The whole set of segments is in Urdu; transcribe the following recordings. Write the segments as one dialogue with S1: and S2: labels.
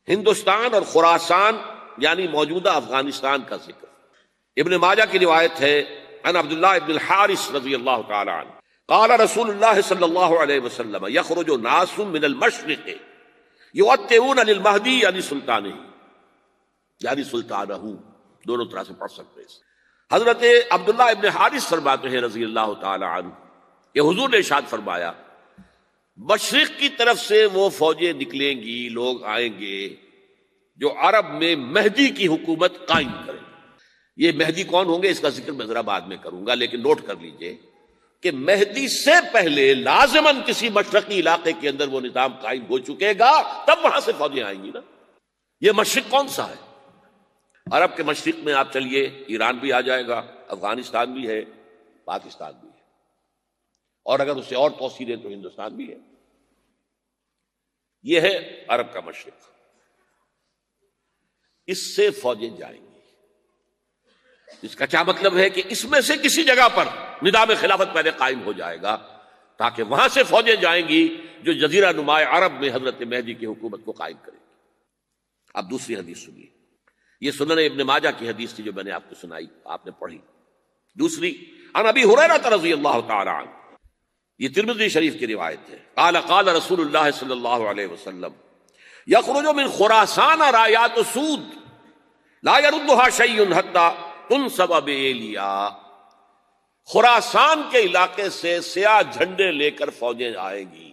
S1: ہندوستان اور خراسان یعنی موجودہ افغانستان کا ذکر۔ ابن ماجہ کی روایت ہے عن عبداللہ ابن الحارث رضی اللہ تعالی عنہ قال رسول اللہ صلی اللہ علیہ وسلم یخرج ناس من المشرق یؤتئون للمہدی یعنی سلطانہ، یعنی سلطانہ، دونوں طرح سے پڑھ سکتے ہیں۔ حضرت عبداللہ ابن حارث فرماتے ہیں رضی اللہ تعالی عنہ کہ حضور نے ارشاد فرمایا مشرق کی طرف سے وہ فوجیں نکلیں گی، لوگ آئیں گے جو عرب میں مہدی کی حکومت قائم کریں۔ یہ مہدی کون ہوں گے اس کا ذکر میں ذرا بعد میں کروں گا، لیکن نوٹ کر لیجئے کہ مہدی سے پہلے لازماً کسی مشرقی علاقے کے اندر وہ نظام قائم ہو چکے گا، تب وہاں سے فوجیں آئیں گی نا۔ یہ مشرق کون سا ہے؟ عرب کے مشرق میں آپ چلیے ایران بھی آ جائے گا، افغانستان بھی ہے، پاکستان بھی ہے، اور اگر اسے اور توسیع دیں تو ہندوستان بھی ہے۔ یہ ہے عرب کا مشرق، اس سے فوجیں جائیں گی۔ اس کا کیا مطلب ہے کہ اس میں سے کسی جگہ پر نظام خلافت پہلے قائم ہو جائے گا تاکہ وہاں سے فوجیں جائیں گی جو جزیرہ نما عرب میں حضرت مہدی کی حکومت کو قائم کریں گی۔ اب دوسری حدیث سنیے، یہ سنن ابن ماجہ کی حدیث تھی جو میں نے آپ کو سنائی، آپ نے پڑھی۔ دوسری عن ابی ہریرہ رضی اللہ تعالی عنہ، یہ ترمذی شریف کی روایت ہے، قال قال رسول اللہ صلی اللہ علیہ وسلم یخرج من خراسان رایات سود لا يردها شیء حتی تنصب بایلیا۔ خراسان کے علاقے سے سیاہ جھنڈے لے کر فوجیں آئیں گی،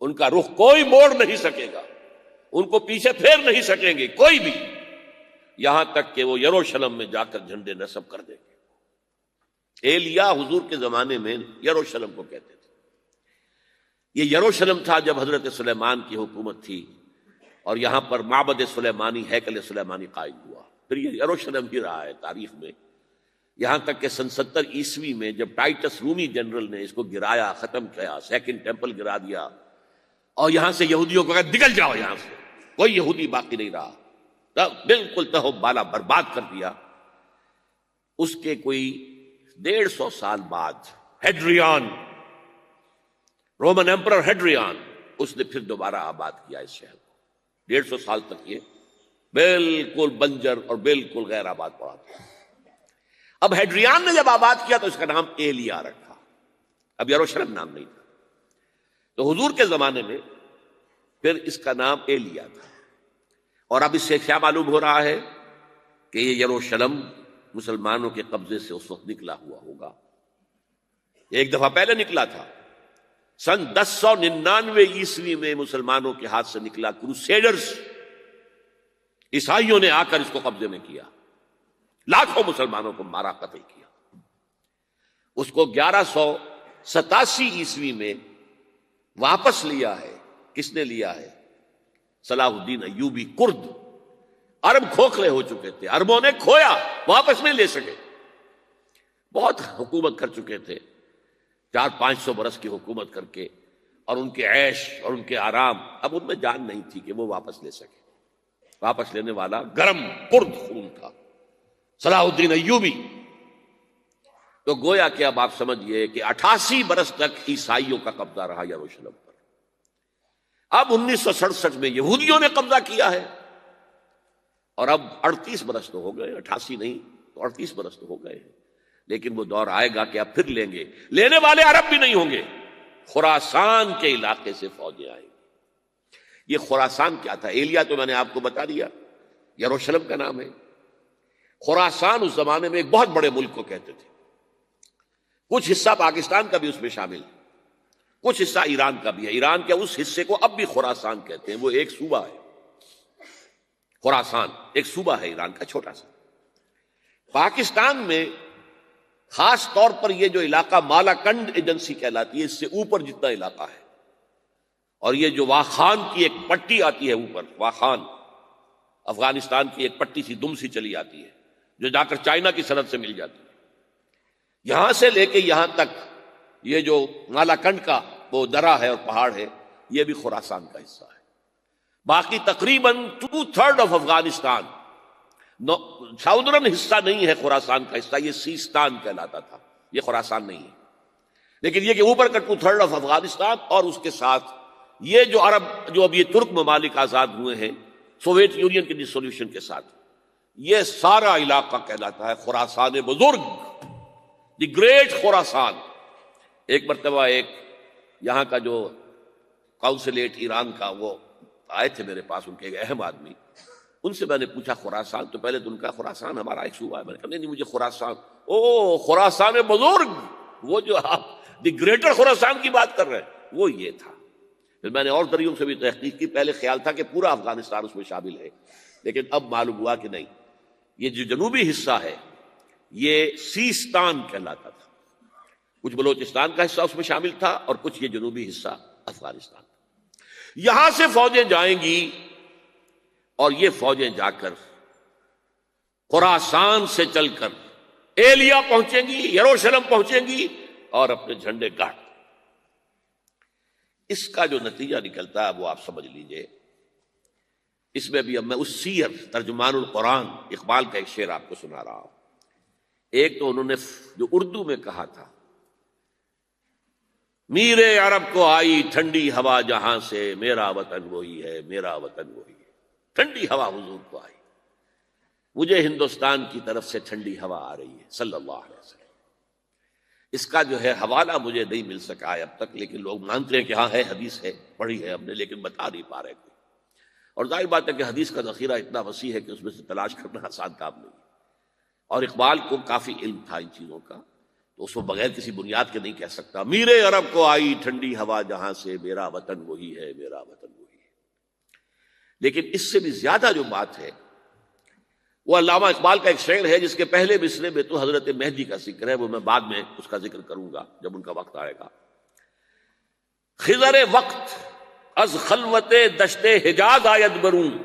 S1: ان کا رخ کوئی موڑ نہیں سکے گا، ان کو پیچھے پھیر نہیں سکیں گے کوئی بھی، یہاں تک کہ وہ یروشلم میں جا کر جھنڈے نصب کر دیں گے۔ ایلیا حضور کے زمانے میں یروشلم کو کہتے تھے۔ یہ یروشلم تھا جب حضرت سلیمان کی حکومت تھی اور یہاں پر معبد سلیمانی، ہیکل سلیمانی قائم ہوا، پھر یہ یروشلم ہی رہا ہے تاریخ میں، یہاں تک کہ سن 70 عیسوی میں جب ٹائٹس رومی جنرل نے اس کو گرایا، ختم کیا، سیکنڈ ٹیمپل گرا دیا اور یہاں سے یہودیوں کو کہا نکل جاؤ یہاں سے، کوئی یہودی باقی نہیں رہا، بالکل تہو بالا برباد کر دیا۔ اس کے کوئی 150 سال بعد ہیڈریان، رومن ایمپرر ہیڈریان، اس نے پھر دوبارہ آباد کیا اس شہر کو۔ 150 سال تک یہ بالکل بنجر اور بالکل غیر آباد پڑا تھا۔ اب ہیڈریان نے جب آباد کیا تو اس کا نام ایلیا رکھا، اب یروشلم نام نہیں تھا۔ تو حضور کے زمانے میں پھر اس کا نام ایلیا تھا، اور اب اس سے کیا معلوم ہو رہا ہے کہ یہ یروشلم مسلمانوں کے قبضے سے اس وقت نکلا ہوا ہوگا۔ ایک دفعہ پہلے نکلا تھا، سن 1099 عیسوی میں مسلمانوں کے ہاتھ سے نکلا، کروسیڈرز، عیسائیوں نے آ کر اس کو قبضے میں کیا، لاکھوں مسلمانوں کو مارا، قتل کیا۔ اس کو 1187 عیسوی میں واپس لیا ہے۔ کس نے لیا ہے؟ صلاح الدین ایوبی کرد۔ عرب کھوکھلے ہو چکے تھے، عربوں نے کھویا، واپس نہیں لے سکے، بہت حکومت کر چکے تھے، 400-500 برس کی حکومت کر کے، اور ان کے عیش اور ان کے آرام، اب ان میں جان نہیں تھی کہ وہ واپس لے سکے۔ واپس لینے والا گرم کرد خون تھا، صلاح الدین ایوبی۔ تو گویا کہ اب آپ سمجھئے کہ 88 برس تک عیسائیوں کا قبضہ رہا یروشلم پر۔ اب 1967 میں یہودیوں نے قبضہ کیا ہے، اور اب 38 برس تو ہو گئے، 88 نہیں تو 38 برس تو ہو گئے ہیں، لیکن وہ دور آئے گا کہ اب پھر لیں گے، لینے والے عرب بھی نہیں ہوں گے، خراسان کے علاقے سے فوجیں آئیں گی۔ یہ خراسان کیا تھا؟ ایلیا تو میں نے آپ کو بتا دیا، یروشلم کا نام ہے۔ خراسان اس زمانے میں ایک بہت بڑے ملک کو کہتے تھے، کچھ حصہ پاکستان کا بھی اس میں شامل، کچھ حصہ ایران کا بھی ہے۔ ایران کے اس حصے کو اب بھی خراسان کہتے ہیں، وہ ایک صوبہ ہے، خراسان ایک صوبہ ہے ایران کا چھوٹا سا۔ پاکستان میں خاص طور پر یہ جو علاقہ مالاکنڈ ایجنسی کہلاتی ہے، اس سے اوپر جتنا علاقہ ہے، اور یہ جو واخان کی ایک پٹی آتی ہے اوپر، واخان افغانستان کی ایک پٹی سی دم سی چلی آتی ہے جو جا کر چائنا کی سرحد سے مل جاتی ہے، یہاں سے لے کے یہاں تک یہ جو مالاکنڈ کا وہ درہ ہے اور پہاڑ ہے، یہ بھی خراسان کا حصہ ہے۔ باقی تقریباً 2/3 آف افغانستان، ساؤدرن حصہ نہیں ہے خراسان کا حصہ، یہ سیستان کہلاتا تھا، یہ خراسان نہیں ہے۔ لیکن یہ کہ اوپر کا 2/3 آف افغانستان اور اس کے ساتھ یہ جو عرب، جو اب یہ ترک ممالک آزاد ہوئے ہیں سوویت یونین کے ڈسولوشن کے ساتھ، یہ سارا علاقہ کہلاتا ہے خراسان بزرگ، دی گریٹ خراسان۔ ایک مرتبہ ایک یہاں کا جو کاؤنسلیٹ ایران کا، وہ آئے تھے میرے پاس، ان کے ایک اہم آدمی، ان سے میں نے پوچھا خراسان، تو پہلے تو ان کا خراسان ہمارا ایک صوبہ ہے، میں نے کہا نہیں مجھے خراسان، او خراسان بزرگ، وہ جو آپ دی گریٹر خراسان کی بات کر رہے ہیں وہ یہ تھا۔ پھر میں نے اور ذریعوں سے بھی تحقیق کی، پہلے خیال تھا کہ پورا افغانستان اس میں شامل ہے، لیکن اب معلوم ہوا کہ نہیں، یہ جو جنوبی حصہ ہے یہ سیستان کہلاتا تھا، کچھ بلوچستان کا حصہ اس میں شامل تھا اور کچھ یہ جنوبی حصہ افغانستان۔ یہاں سے فوجیں جائیں گی اور یہ فوجیں جا کر خراسان سے چل کر ایلیا پہنچیں گی، یروشلم پہنچیں گی اور اپنے جھنڈے گاڑ۔ اس کا جو نتیجہ نکلتا ہے وہ آپ سمجھ لیجئے۔ اس میں بھی اب میں اس سیر ترجمان القرآن اقبال کا ایک شعر آپ کو سنا رہا ہوں۔ ایک تو انہوں نے جو اردو میں کہا تھا، میرے عرب کو آئی ٹھنڈی ہوا جہاں سے، میرا وطن وہی ہے، میرا وطن وہی ہے۔ ٹھنڈی ہوا حضور کو آئی، مجھے ہندوستان کی طرف سے ٹھنڈی ہوا آ رہی ہے صلی اللہ علیہ وسلم۔ اس کا جو ہے حوالہ مجھے نہیں مل سکا ہے اب تک، لیکن لوگ مانتے ہیں کہ ہاں ہے، حدیث ہے، پڑھی ہے ہم نے، لیکن بتا نہیں پا رہے کوئی۔ اور ظاہر بات ہے کہ حدیث کا ذخیرہ اتنا وسیع ہے کہ اس میں سے تلاش کرنا آسان کام نہیں ہے، اور اقبال کو کافی علم تھا ان چیزوں کا، تو اس کو بغیر کسی بنیاد کے نہیں کہہ سکتا، میرے عرب کو آئی ٹھنڈی ہوا جہاں سے، میرا وطن وہی ہے، میرا وطن وہی ہے۔ لیکن اس سے بھی زیادہ جو بات ہے وہ علامہ اقبال کا ایک شعر ہے جس کے پہلے مصرعے میں تو حضرت مہدی کا ذکر ہے، وہ میں بعد میں اس کا ذکر کروں گا جب ان کا وقت آئے گا۔ خضر وقت از خلوت دشت حجاز آید برون،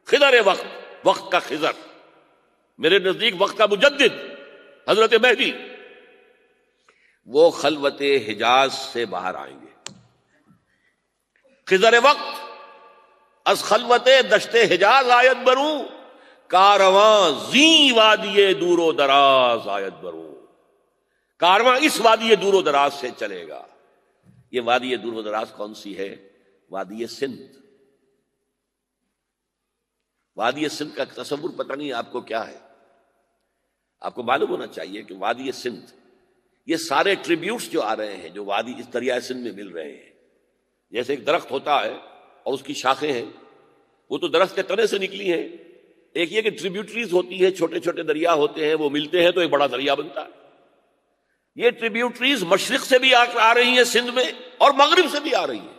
S1: خضر وقت، وقت کا خضر، میرے نزدیک وقت کا مجدد حضرت مہدی، وہ خلوت حجاز سے باہر آئیں گے۔ خضر وقت از خلوت دشت حجاز آید برون، کارواں زی وادی دور و دراز آید برون، کارواں اس وادی دور و دراز سے چلے گا۔ یہ وادی دور و دراز کون سی ہے؟ وادی سندھ۔ وادی سندھ کا تصور پتہ نہیں آپ کو کیا ہے، آپ کو معلوم ہونا چاہیے کہ وادی سندھ، یہ سارے ٹریبیوٹس جو آ رہے ہیں جو وادی اس دریائے سندھ میں مل رہے ہیں، جیسے ایک درخت ہوتا ہے اور اس کی شاخیں ہیں، وہ تو درخت کے تنے سے نکلی ہیں، ایک یہ کہ ٹریبیوٹریز ہوتی ہے، چھوٹے چھوٹے دریا ہوتے ہیں، وہ ملتے ہیں تو ایک بڑا دریا بنتا ہے۔ یہ ٹریبیوٹریز مشرق سے بھی آ رہی ہیں سندھ میں اور مغرب سے بھی آ رہی ہیں۔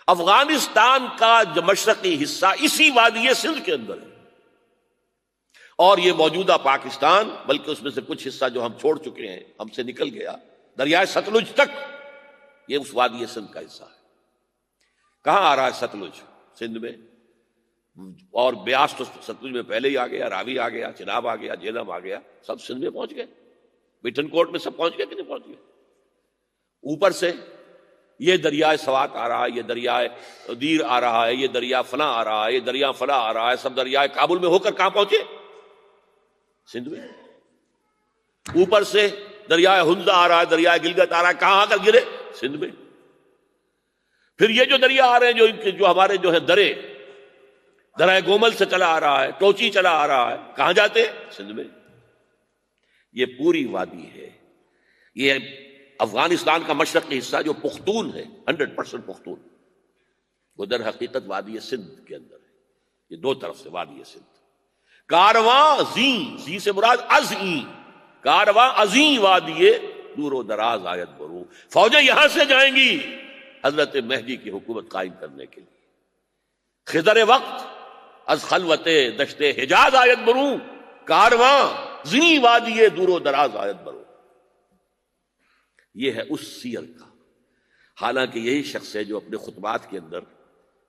S1: افغانستان کا جو مشرقی حصہ اسی وادی سندھ کے اندر ہے، اور یہ موجودہ پاکستان، بلکہ اس میں سے کچھ حصہ جو ہم چھوڑ چکے ہیں، ہم سے نکل گیا دریائے ستلج تک، یہ اس وادی سندھ کا حصہ ہے۔ کہاں آ رہا ہے ستلج؟ سندھ میں، اور بیاس تو ستلج میں پہلے ہی آ گیا، راوی آ گیا، چناب آ گیا، جہلم آ گیا، سب سندھ میں پہنچ گئے، بیٹن کوٹ میں سب پہنچ گئے کہ نہیں پہنچ گئے؟ اوپر سے یہ دریائے سوات آ رہا ہے، یہ دریائے دیر آ رہا ہے، یہ دریا فلاں آ رہا ہے، یہ دریا فلاں آ رہا ہے، سب دریائے کابل میں ہو کر کہاں پہنچے؟ سندھ میں۔ اوپر سے دریائے ہنزا آ رہا ہے، دریائے گلگت آ رہا ہے، کہاں آ کر گرے؟ سندھ میں۔ پھر یہ جو دریا آ رہے ہیں جو ہمارے جو ہے درائے گومل سے چلا آ رہا ہے، ٹوچی چلا آ رہا ہے، کہاں جاتے؟ سندھ میں۔ یہ پوری وادی ہے، یہ افغانستان کا مشرقی حصہ جو پختون ہے، 100% پختون، وہ در حقیقت وادی سندھ کے اندر ہے۔ یہ دو طرف سے وادی سندھ۔ کارواں زی سے مراد ازیں، کارواں ازیں وادی دور و دراز آیت برو، فوجیں یہاں سے جائیں گی حضرت مہدی کی حکومت قائم کرنے کے لیے۔ خضر وقت از خلوت دشت حجاز آیت برو، کارواں زی وادی دور و دراز آیت برو۔ یہ ہے اس سیر کا۔ حالانکہ یہی شخص ہے جو اپنے خطبات کے اندر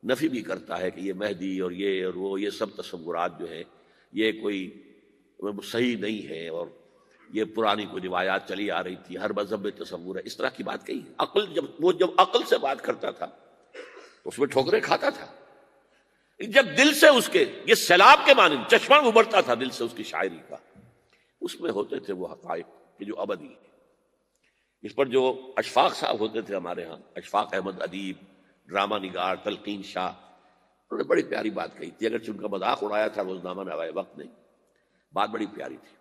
S1: نفی بھی کرتا ہے کہ یہ مہدی اور وہ یہ سب تصورات جو ہیں یہ کوئی صحیح نہیں ہے، اور یہ پرانی کوئی روایات چلی آ رہی تھی، ہر مذہب میں تصور ہے، اس طرح کی بات کہی۔ جب عقل سے بات کرتا تھا تو اس میں ٹھوکریں کھاتا تھا، جب دل سے اس کے یہ سیلاب کے مانند چشمہ ابھرتا تھا دل سے اس کی شاعری کا، اس میں ہوتے تھے وہ حقائق کہ جو ابدی ہے۔ اس پر جو اشفاق صاحب ہوتے تھے ہمارے ہاں، اشفاق احمد ادیب، ڈرامہ نگار، تلقین شاہ، انہوں نے بڑی پیاری بات کہی تھی، اگرچہ ان کا مذاق اڑایا تھا روزنامہ نوائے وقت نے، بات بڑی پیاری تھی۔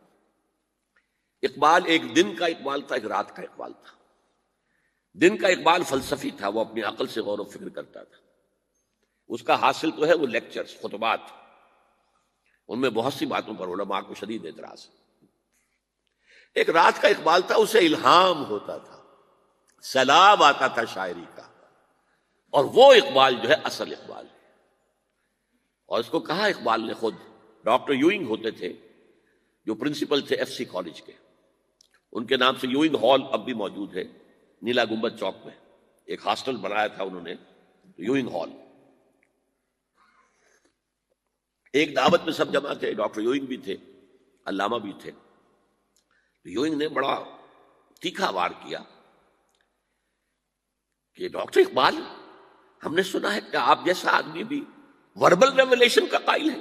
S1: اقبال ایک دن کا اقبال تھا، ایک رات کا اقبال تھا۔ دن کا اقبال فلسفی تھا، وہ اپنی عقل سے غور و فکر کرتا تھا، اس کا حاصل تو ہے وہ لیکچرز، خطبات، ان میں بہت سی باتوں پر علماء کو شدید اعتراض ہے۔ ایک رات کا اقبال تھا، اسے الہام ہوتا تھا، سیلاب آتا تھا شاعری کا، اور وہ اقبال جو ہے اصل اقبال ہے۔ اور اس کو کہا اقبال نے خود، ڈاکٹر یوئنگ ہوتے تھے جو پرنسپل تھے ایف سی کالج کے، ان کے نام سے یوئنگ ہال اب بھی موجود ہے نیلا گنبد چوک میں، ایک ہاسٹل بنایا تھا انہوں نے، یوئنگ ہال۔ ایک دعوت میں سب جمع تھے، ڈاکٹر یوئنگ بھی تھے، علامہ بھی تھے۔ یوئنگ نے بڑا تیکھا وار کیا کہ ڈاکٹر اقبال، ہم نے سنا ہے کہ آپ جیسا آدمی بھی وربل ریولیشن کا قائل ہے۔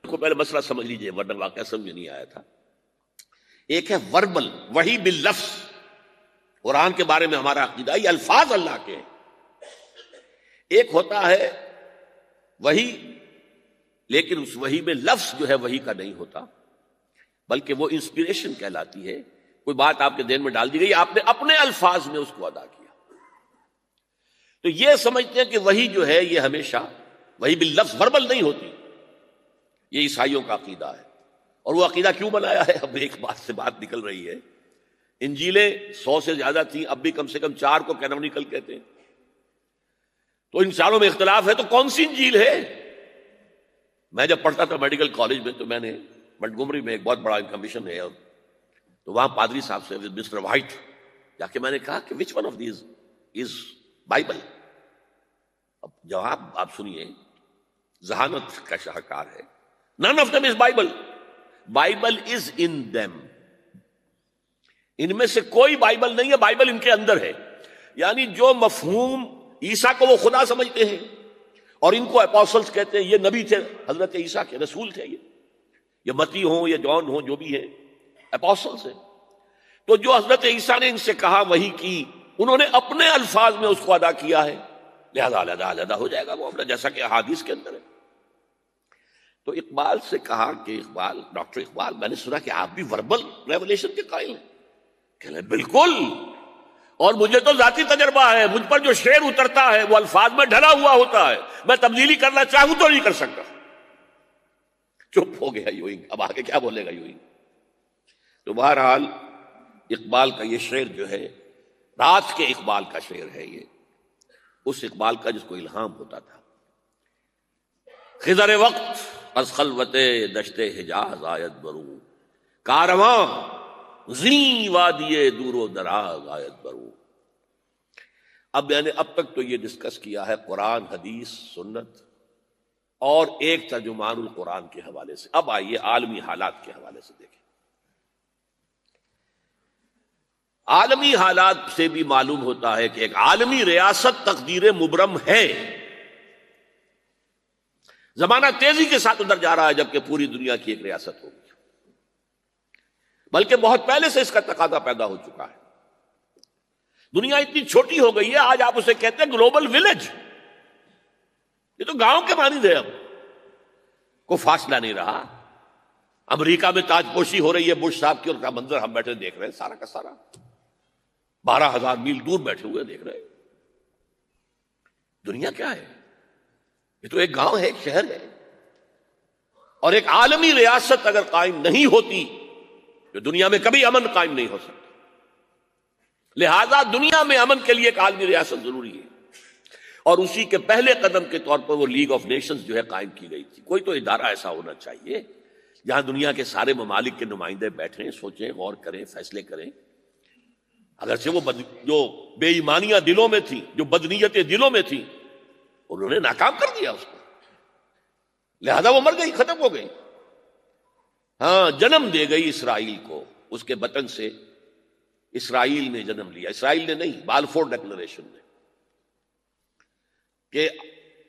S1: کو پہلے مسئلہ سمجھ لیجئے ورنہ واقعہ سمجھ نہیں آیا تھا۔ ایک ہے وربل، وحی باللفظ، قرآن کے بارے میں ہمارا عقیدہ یہ الفاظ اللہ کے ہیں۔ ایک ہوتا ہے وحی، لیکن اس وحی میں لفظ جو ہے وحی کا نہیں ہوتا، بلکہ وہ انسپریشن کہلاتی ہے، کوئی بات آپ کے ذہن میں ڈال دی گئی، آپ نے اپنے الفاظ میں اس کو ادا کیا۔ تو یہ سمجھتے ہیں کہ وحی جو ہے یہ ہمیشہ وحی باللفظ وربل نہیں ہوتی، یہ عیسائیوں کا عقیدہ ہے۔ اور وہ عقیدہ کیوں بنایا ہے؟ اب ایک بات سے بات نکل رہی ہے، انجیلیں 100 سے زیادہ تھیں، اب بھی کم سے کم 4 کو کینونیکل کہتے ہیں، تو ان چاروں میں اختلاف ہے، تو کون سی انجیل ہے؟ میں جب پڑھتا تھا میڈیکل کالج میں تو میں نے منٹگومری میں ایک بہت بڑا کمیشن ہے، تو وہاں پادری صاحب سے مسٹر وائٹ جا کے میں نے کہا کہ which one of these is Bible? اب جواب آپ سنیے، ذہانت کا شاہکار ہے، none of them is Bible. Bible is in them. ان میں سے کوئی بائبل نہیں ہے، بائبل ان کے اندر ہے۔ یعنی جو مفہوم عیسیٰ کو وہ خدا سمجھتے ہیں اور ان کو اپوسلز کہتے ہیں، یہ نبی تھے حضرت عیسیٰ کے، رسول تھے، یہ متی ہوں یا جان ہوں، جو بھی ہیں اپوسلز ہیں۔ تو جو حضرت عیسیٰ نے ان سے کہا وہی کی، انہوں نے اپنے الفاظ میں اس کو ادا کیا ہے، لہذا علیحدہ ہو جائے گا وہ اپنا، جیسا کہ احادیث کے اندر ہے۔ تو اقبال سے کہا کہ اقبال، ڈاکٹر اقبال، میں نے سنا کہ آپ بھی وربل ریولیشن کے قائل ہیں۔ کہ بالکل، اور مجھے تو ذاتی تجربہ ہے، مجھ پر جو شعر اترتا ہے وہ الفاظ میں ڈھلا ہوا ہوتا ہے، میں تبدیلی کرنا چاہوں تو نہیں کر سکتا۔ چپ ہو گیا یوئنگ، اب آگے کیا بولے گا یوئنگ؟ تو بہرحال اقبال کا یہ شعر جو ہے رات کے اقبال کا شعر ہے، یہ اس اقبال کا جس کو الہام ہوتا تھا۔ خضر وقت از خلوت دشت حجاز آیت برو، کارواں زیں وادی دور و دراز آیت برو۔ اب میں نے اب تک تو یہ ڈسکس کیا ہے قرآن، حدیث، سنت اور ایک ترجمان القرآن کے حوالے سے۔ اب آئیے عالمی حالات کے حوالے سے دیکھیں۔ عالمی حالات سے بھی معلوم ہوتا ہے کہ ایک عالمی ریاست تقدیر مبرم ہے۔ زمانہ تیزی کے ساتھ ادھر جا رہا ہے، جبکہ پوری دنیا کی ایک ریاست ہوگی، بلکہ بہت پہلے سے اس کا تقاضا پیدا ہو چکا ہے۔ دنیا اتنی چھوٹی ہو گئی ہے، آج آپ اسے کہتے ہیں گلوبل ولیج، یہ تو گاؤں کے مانند ہے، اب کوئی فاصلہ نہیں رہا۔ امریکہ میں تاج پوشی ہو رہی ہے بش صاحب کی، اور کا منظر ہم بیٹھے دیکھ رہے ہیں، سارا کا سارا 12,000 میل دور بیٹھے ہوئے دیکھ رہے ہیں۔ دنیا کیا ہے؟ یہ تو ایک گاؤں ہے، ایک شہر ہے۔ اور ایک عالمی ریاست اگر قائم نہیں ہوتی تو دنیا میں کبھی امن قائم نہیں ہو سکتا۔ لہذا دنیا میں امن کے لیے ایک عالمی ریاست ضروری ہے، اور اسی کے پہلے قدم کے طور پر وہ لیگ آف نیشنز جو ہے قائم کی گئی تھی۔ کوئی تو ادارہ ایسا ہونا چاہیے جہاں دنیا کے سارے ممالک کے نمائندے بیٹھیں، سوچیں، غور کریں، فیصلے کریں۔ اگرچہ وہ جو بے ایمانیاں دلوں میں تھیں، جو بدنیتیں دلوں میں تھیں، انہوں نے ناکام کر دیا اس کو، لہذا وہ مر گئی، ختم ہو گئی۔ ہاں، جنم دے گئی اسرائیل کو، اس کے وطن سے اسرائیل نے جنم لیا، اسرائیل نے نہیں، بالفور ڈکلریشن نے، کہ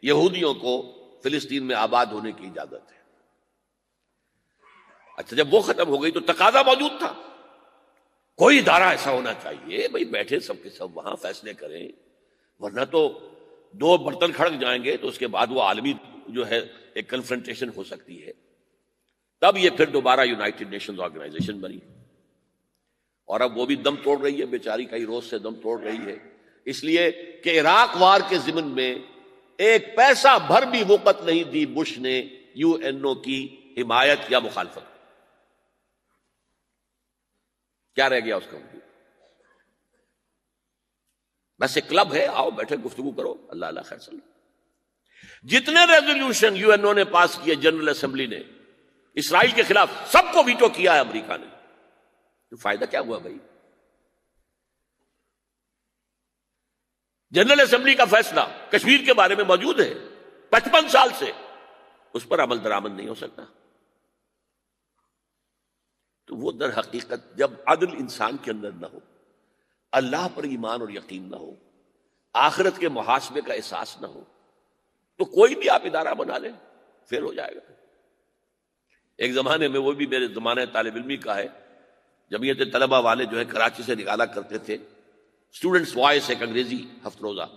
S1: یہودیوں کو فلسطین میں آباد ہونے کی اجازت ہے۔ اچھا، جب وہ ختم ہو گئی تو تقاضا موجود تھا، کوئی ادارہ ایسا ہونا چاہیے بھائی بیٹھے سب کے سب وہاں فیصلے کریں، ورنہ تو دو برتن کھڑک جائیں گے تو اس کے بعد وہ عالمی جو ہے ایک کنفرنٹیشن ہو سکتی ہے. تب یہ پھر دوبارہ یونائٹڈ نیشنز آرگنائزیشن بنی، اور اب وہ بھی دم توڑ رہی ہے بیچاری، کئی روز سے دم توڑ رہی ہے، اس لیے کہ عراق وار کے ضمن میں ایک پیسہ بھر بھی وقت نہیں دی بش نے یو این او کی حمایت یا مخالفت. کیا رہ گیا اس کا وجود؟ بس ایک کلب ہے، آؤ بیٹھے گفتگو کرو، اللہ اللہ خیر صلی. جتنے ریزولوشن یو این او نے پاس کیے جنرل اسمبلی نے اسرائیل کے خلاف، سب کو ویٹو کیا ہے امریکہ نے. تو فائدہ کیا ہوا بھائی؟ جنرل اسمبلی کا فیصلہ کشمیر کے بارے میں موجود ہے 55 سال سے، اس پر عمل درآمد نہیں ہو سکتا. تو وہ در حقیقت جب عدل انسان کے اندر نہ ہو، اللہ پر ایمان اور یقین نہ ہو، آخرت کے محاسبے کا احساس نہ ہو، تو کوئی بھی آپ ادارہ بنا لیں پھر ہو جائے گا. ایک زمانے میں، وہ بھی میرے زمانے طالب علمی کا ہے، جمعیت طلبہ والے جو ہے کراچی سے نکالا کرتے تھے اسٹوڈنٹس وائس، ایک انگریزی ہفت روزہ،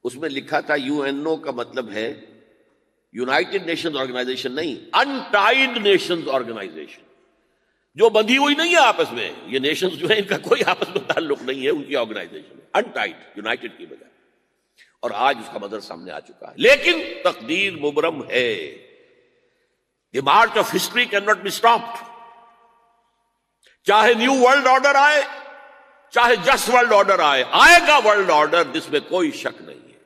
S1: اس میں لکھا تھا یو این او کا مطلب ہے یونائٹڈ نیشنز آرگنائزیشن نہیں، انٹائڈ نیشنز آرگنائزیشن، جو بندھی ہوئی نہیں ہے آپس میں. یہ نیشنز جو ہیں ان کا کوئی آپس میں تعلق نہیں ہے، ان کی آرگنائزیشن ہے انٹائڈ، یونائٹڈ کی بجائے. اور آج اس کا مظہر سامنے آ چکا ہے. لیکن تقدیر مبرم ہے، the march of history can not be stopped. چاہے نیو ورلڈ آرڈر آئے، چاہے جسٹ ورلڈ آرڈر آئے، آئے گا ورلڈ آرڈر، جس میں کوئی شک نہیں ہے.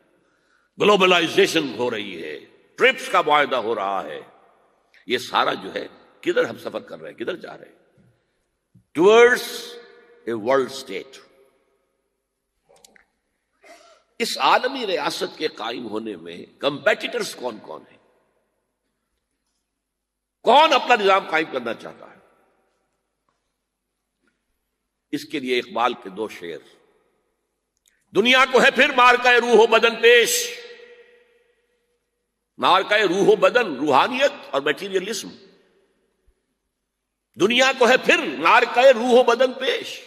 S1: گلوبلائزیشن ہو رہی ہے، ٹرپس کا معاہدہ ہو رہا ہے، یہ سارا جو ہے کدھر ہم سفر کر رہے ہیں، کدھر جا رہے ہیں؟ Towards a world state. اس عالمی ریاست کے قائم ہونے میں کمپیٹیٹرز کون کون ہیں؟ کون اپنا نظام قائم کرنا چاہتا ہے؟ اس کے لیے اقبال کے دو شعر. دنیا کو ہے پھر مارکہ روح و بدن پیش، مارکہ روح و بدن، روحانیت اور میٹیریلزم. دنیا کو ہے پھر مارکہ روح و بدن پیش،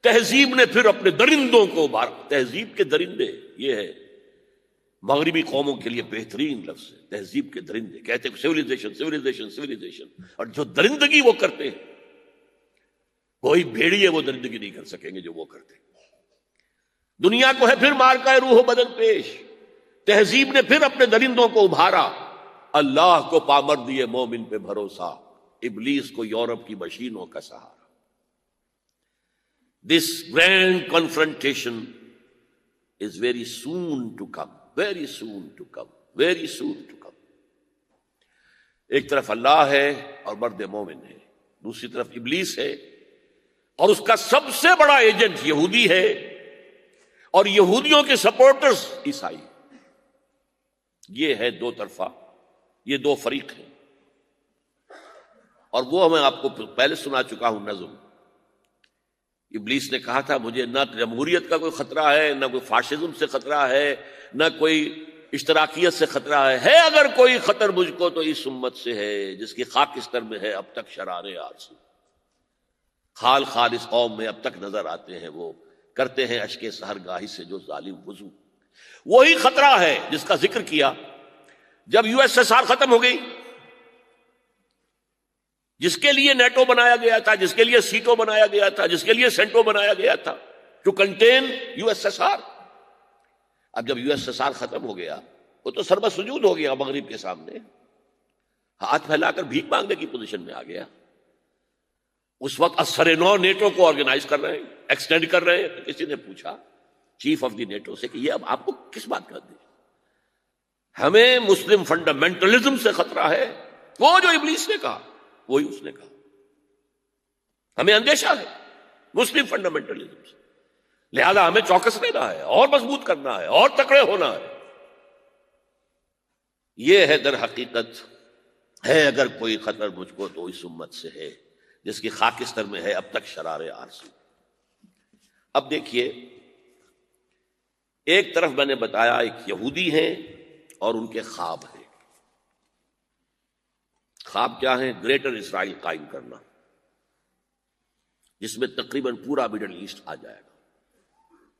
S1: تہذیب نے پھر اپنے درندوں کو ابھارا. تہذیب کے درندے، یہ ہے مغربی قوموں کے لیے بہترین لفظ ہے، تہذیب کے درندے. کہتے ہیں سیویلائزیشن سیویلائزیشن سیویلائزیشن، اور جو درندگی وہ کرتے ہیں، کوئی بھیڑیے وہ درندگی نہیں کر سکیں گے جو وہ کرتے ہیں. دنیا کو ہے پھر مارکہ روح و بدن پیش، تہذیب نے پھر اپنے درندوں کو ابھارا. اللہ کو پامر دیے مومن پہ بھروسہ، ابلیس کو یورپ کی مشینوں کا سہارا. This grand confrontation is very soon to come, very soon to come, very soon to come. ایک طرف اللہ ہے اور مرد مومن ہے، دوسری طرف ابلیس ہے اور اس کا سب سے بڑا ایجنٹ یہودی ہے، اور یہودیوں کے سپورٹرز عیسائی. یہ ہے دو طرفہ، یہ دو فریق ہیں. اور وہ میں آپ کو پہلے سنا چکا ہوں نظم. ابلیس نے کہا تھا مجھے نہ جمہوریت کا کوئی خطرہ ہے، نہ کوئی فاشزم سے خطرہ ہے، نہ کوئی اشتراکیت سے خطرہ ہے اگر کوئی خطر مجھ کو تو اس امت سے ہے جس کی خاکستر میں ہے اب تک شرار آرزو. خال خال اس قوم میں اب تک نظر آتے ہیں، وہ کرتے ہیں اشک سحر گاہی سے جو ظالم وضو. وہی خطرہ ہے جس کا ذکر کیا جب یو ایس ایس آر ختم ہو گئی، جس کے لیے نیٹو بنایا گیا تھا، جس کے لیے سیٹو بنایا گیا تھا، جس کے لیے سینٹو بنایا گیا تھا to contain U S S R. اب جب یو ایس ایس آر ختم ہو گیا، وہ تو سربت سجود ہو گیا مغرب کے سامنے، ہاتھ پھیلا کر بھیک مانگنے کی پوزیشن میں آ گیا. اس وقت اثر نو نیٹو کو آرگنائز کر رہے ہیں، ایکسٹینڈ کر رہے ہیں. کسی نے پوچھا چیف آف دی نیٹو سے کہ یہ اب آپ کو کس بات کا دے؟ ہمیں مسلم فنڈامنٹلزم سے خطرہ ہے. وہ جو ابلیس نے کہا وہی اس نے کہا. ہمیں اندیشہ ہے مسلم فنڈامنٹلزم سے، لہذا ہمیں چوکس رہنا ہے اور مضبوط کرنا ہے اور تکڑے ہونا ہے. یہ ہے در حقیقت ہے اگر کوئی خطر مجھ کو تو اس امت سے ہے جس کی خاکستر میں ہے اب تک شرار آرزو. اب دیکھیے، ایک طرف میں نے بتایا ایک یہودی ہیں اور ان کے خواب ہیں. خواب کیا ہیں؟ گریٹر اسرائیل قائم کرنا، جس میں تقریباً پورا مڈل ایسٹ آ جائے گا۔